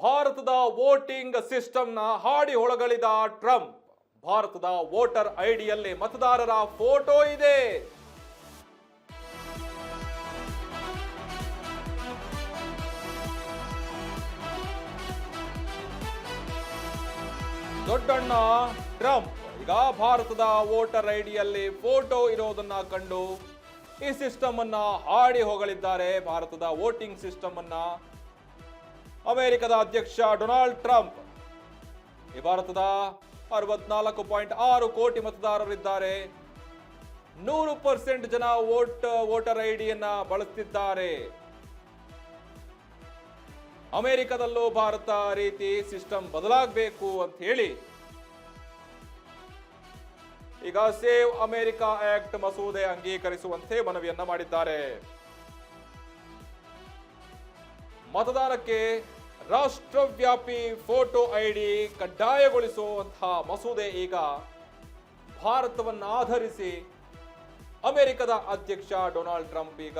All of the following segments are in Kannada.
ಭಾರತದ ವೋಟಿಂಗ್ ಸಿಸ್ಟಮ್ನ ಹಾಡಿ ಹೊಳಗಳಿದ ಟ್ರಂಪ್. ಭಾರತದ ವೋಟರ್ ಐಡಿಯಲ್ಲಿ ಮತದಾರರ ಫೋಟೋ ಇದೆ. ದೊಡ್ಡಣ್ಣ ಟ್ರಂಪ್ ಈಗ ಭಾರತದ ವೋಟರ್ ಐಡಿಯಲ್ಲಿ ಫೋಟೋ ಇರೋದನ್ನ ಕಂಡು ಈ ಸಿಸ್ಟಮ್ ಅನ್ನ ಹಾಡಿ ಹೊಗಳಿದ್ದಾರೆ. ಭಾರತದ ವೋಟಿಂಗ್ ಸಿಸ್ಟಮ್ ಅನ್ನ ಅಮೆರಿಕದ ಅಧ್ಯಕ್ಷ ಡೊನಾಲ್ಡ್ ಟ್ರಂಪ್ ಈ ಭಾರತದ 64.6 ಕೋಟಿ ಮತದಾರರಿದ್ದಾರೆ. 100% ಜನ ವೋಟರ್ ಐಡಿಯನ್ನ ಬಳಸ್ತಿದ್ದಾರೆ. ಅಮೆರಿಕದಲ್ಲೂ ಭಾರತ ರೀತಿ ಸಿಸ್ಟಮ್ ಬದಲಾಗಬೇಕು ಅಂತ ಹೇಳಿ ಈಗ ಸೇವ್ ಅಮೆರಿಕಾ ಆಕ್ಟ್ ಮಸೂದೆ ಅಂಗೀಕರಿಸುವಂತೆ ಮನವಿಯನ್ನ ಮಾಡಿದ್ದಾರೆ. ಮತದಾನಕ್ಕೆ ರಾಷ್ಟ್ರವ್ಯಾಪಿ ಫೋಟೋ ಐಡಿ ಕಡ್ಡಾಯಗೊಳಿಸುವಂತಹ ಮಸೂದೆ ಈಗ ಭಾರತವನ್ನು ಆಧರಿಸಿ ಅಮೆರಿಕದ ಅಧ್ಯಕ್ಷ ಡೊನಾಲ್ಡ್ ಟ್ರಂಪ್ ಈಗ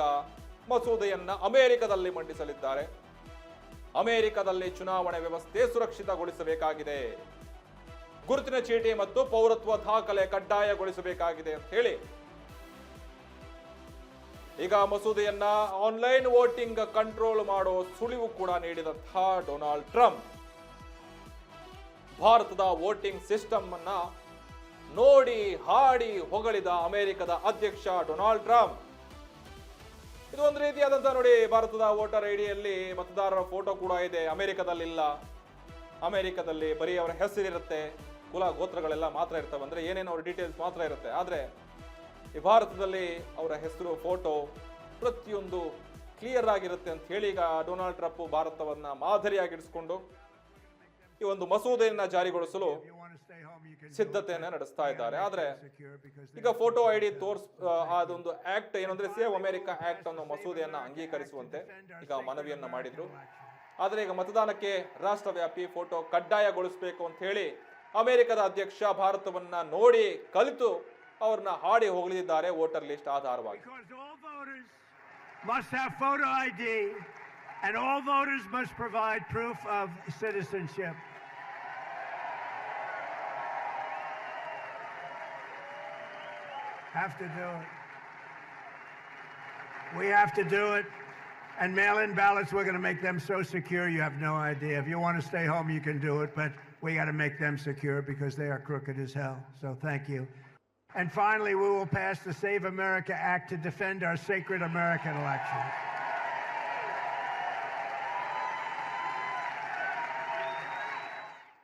ಮಸೂದೆಯನ್ನ ಅಮೆರಿಕದಲ್ಲಿ ಮಂಡಿಸಲಿದ್ದಾರೆ. ಅಮೆರಿಕದಲ್ಲಿ ಚುನಾವಣೆ ವ್ಯವಸ್ಥೆ ಸುರಕ್ಷಿತಗೊಳಿಸಬೇಕಾಗಿದೆ, ಗುರುತಿನ ಚೀಟಿ ಮತ್ತು ಪೌರತ್ವ ದಾಖಲೆ ಕಡ್ಡಾಯಗೊಳಿಸಬೇಕಾಗಿದೆ ಅಂತ ಹೇಳಿ ಈಗ ಮಸೂದೆಯನ್ನ ಆನ್ಲೈನ್ ವೋಟಿಂಗ್ ಕಂಟ್ರೋಲ್ ಮಾಡೋ ಸುಳಿವು ಕೂಡ ನೀಡಿದಂತಹ ಡೊನಾಲ್ಡ್ ಟ್ರಂಪ್ ಭಾರತದ ವೋಟಿಂಗ್ ಸಿಸ್ಟಮ್ ಅನ್ನ ನೋಡಿ ಹಾಡಿ ಹೊಗಳಿದ ಅಮೆರಿಕದ ಅಧ್ಯಕ್ಷ ಡೊನಾಲ್ಡ್ ಟ್ರಂಪ್. ಇದು ಒಂದು ರೀತಿಯಾದಂತಹ ನೋಡಿ, ಭಾರತದ ವೋಟರ್ ಐಡಿಯಲ್ಲಿ ಮತದಾರರ ಫೋಟೋ ಕೂಡ ಇದೆ. ಅಮೆರಿಕದಲ್ಲಿ ಇಲ್ಲ. ಅಮೆರಿಕದಲ್ಲಿ ಬರೀ ಅವರ ಹೆಸರಿರುತ್ತೆ, ಕುಲ ಗೋತ್ರಗಳೆಲ್ಲ ಮಾತ್ರ ಇರ್ತವೆ, ಅಂದ್ರೆ ಏನೇನು ಅವ್ರ ಡೀಟೇಲ್ಸ್ ಮಾತ್ರ ಇರುತ್ತೆ. ಆದ್ರೆ ಈ ಭಾರತದಲ್ಲಿ ಅವರ ಹೆಸರು, ಫೋಟೋ ಪ್ರತಿಯೊಂದು ಕ್ಲಿಯರ್ ಆಗಿರುತ್ತೆ ಅಂತ ಹೇಳಿ ಈಗ ಡೊನಾಲ್ಡ್ ಟ್ರಂಪ್ ಭಾರತವನ್ನ ಮಾದರಿಯಾಗಿಡಿಸಿಕೊಂಡು ಈ ಒಂದು ಮಸೂದೆಯನ್ನ ಜಾರಿಗೊಳಿಸಲು ಸಿದ್ಧತೆಯನ್ನ ನಡೆಸ್ತಾ ಇದ್ದಾರೆ. ಆದ್ರೆ ಈಗ ಫೋಟೋ ಐಡಿ ಅದೊಂದು ಆಕ್ಟ್ ಏನಂದ್ರೆ ಸೇವ್ ಅಮೆರಿಕಾ ಆಕ್ಟ್ ಅನ್ನೋ ಮಸೂದೆಯನ್ನ ಅಂಗೀಕರಿಸುವಂತೆ ಈಗ ಮನವಿಯನ್ನ ಮಾಡಿದ್ರು. ಆದ್ರೆ ಈಗ ಮತದಾನಕ್ಕೆ ರಾಷ್ಟ್ರವ್ಯಾಪಿ ಫೋಟೋ ಕಡ್ಡಾಯಗೊಳಿಸಬೇಕು ಅಂತ ಹೇಳಿ ಅಮೆರಿಕದ ಅಧ್ಯಕ್ಷ ಭಾರತವನ್ನ ನೋಡಿ ಕಲಿತು ಅವ್ರನ್ನ ಹಾಡಿ ಹೊಗಳಿದ್ದಾರೆ ವೋಟರ್ ಲಿಸ್ಟ್ ಆಧಾರವಾಗಿ. Must have photo ID and all voters must provide proof of citizenship. Have to do it. We have to do it. And mail-in ballots, we're going to make them so secure you have no idea. If you want to stay home, you can do it, but we got to make them secure because they are crooked as hell. So thank you. And finally, we will pass the Save America Act to defend our sacred American elections.